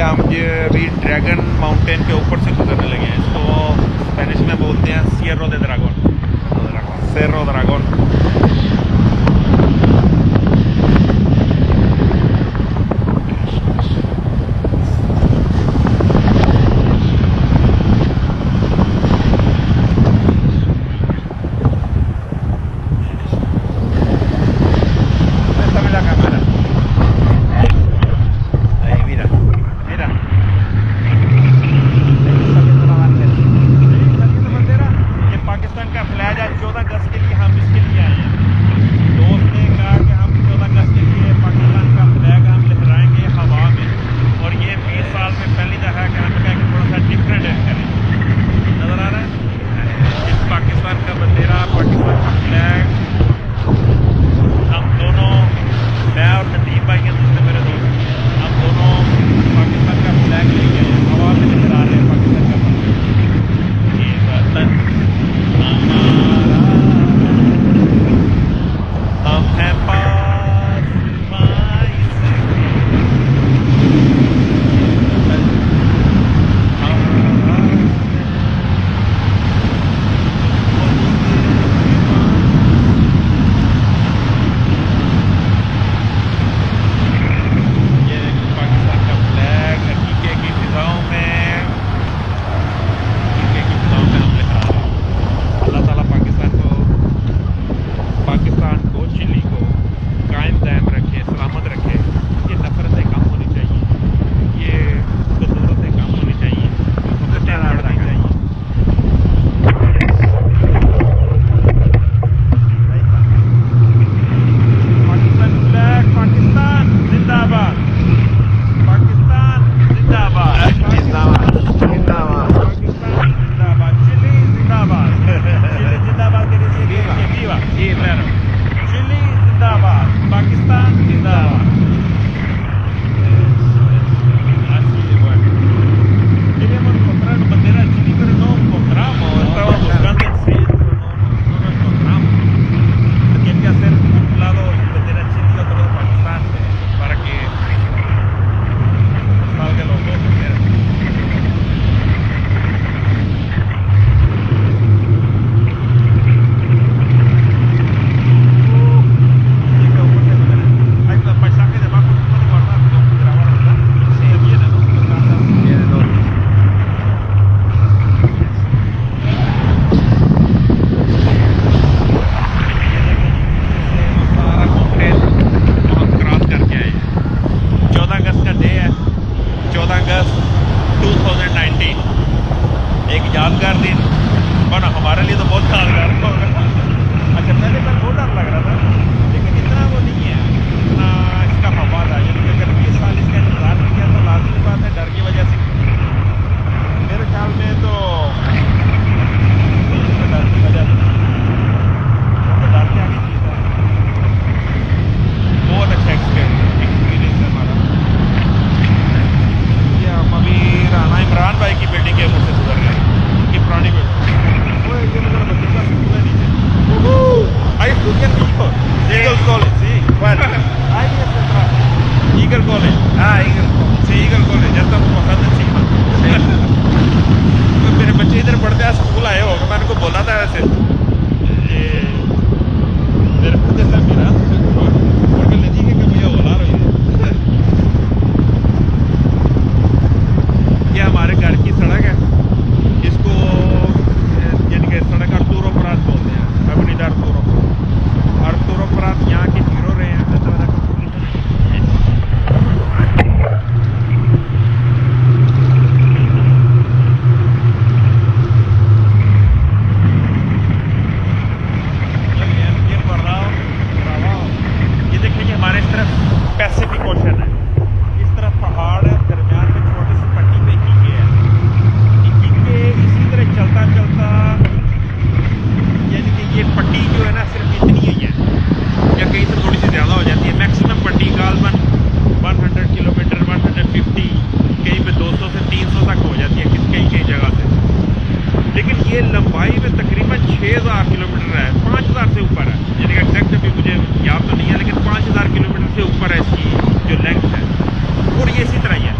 हम ये अभी ड्रैगन माउंटेन के ऊपर से गुजरने लगे हैं। इसको स्पेनिश में बोलते हैं सियरो दे ड्रैगन, सेरो ड्रैगन। यादगार दिन बना हमारे लिए तो बहुत यादगार होगा। अच्छा पहले तक बहुत डर लग रहा था, लेकिन इतना वो नहीं है, इतना इसका मवाद आ जाए। अगर 20 साल इसका इंतजार नहीं किया तो लाजमी बात है डर की वजह से, मेरे ख्याल में तो डर की वजह से डर के आगे चीज़ है। बहुत अच्छा एक्सपीरियंस है हमारा। ये हम अभी राना इमरान भाई की बिल्डिंग के ऊपर से गुजर रहे हैं, उनकी पुरानी building. Eagle College, sí. ¿Cuál? Ahí es atrás. Eagle College. Ah, Eagle College. Sí, Eagle College. Ya estamos bajando encima. तो मेरे बच्चे इधर पढ़ते हैं, स्कूल आए हो, मैं उनको बोला था ऐसे ये मेरे को जैसा मेरा porque le dije que voy a volar hoy। ये हमारे घर की सड़क है, इसको यानी कि सड़क अर्तुरो परास बोलते हैं, अवेन्यू अर्तुरो परास यहाँ के हीरो रहे हैं। ये देखिए हमारे इस तरफ पैसिफिक ओशन है, इस तरफ पहाड़ है, दरमियान में छोटी सी पट्टी पे कीके है। कीके इसी तरह चलता चलता यानी कि ये पट्टी जो है ना सिर्फ इतनी ही है, या कहीं से थोड़ी सी ज़्यादा हो जाती है। मैक्सिमम पट्टी गालबन 100 किलोमीटर 150, कहीं पे 200 से 300 तक हो जाती है कई जगह से। लेकिन ये लंबाई में तकरीबन 6000 किलोमीटर है, 5000 से ऊपर है, यानी कि एग्जैक्ट अभी मुझे याद तो नहीं है, लेकिन 5000 किलोमीटर से ऊपर है इसकी जो लेंथ है। और ये इसी तरह ही है,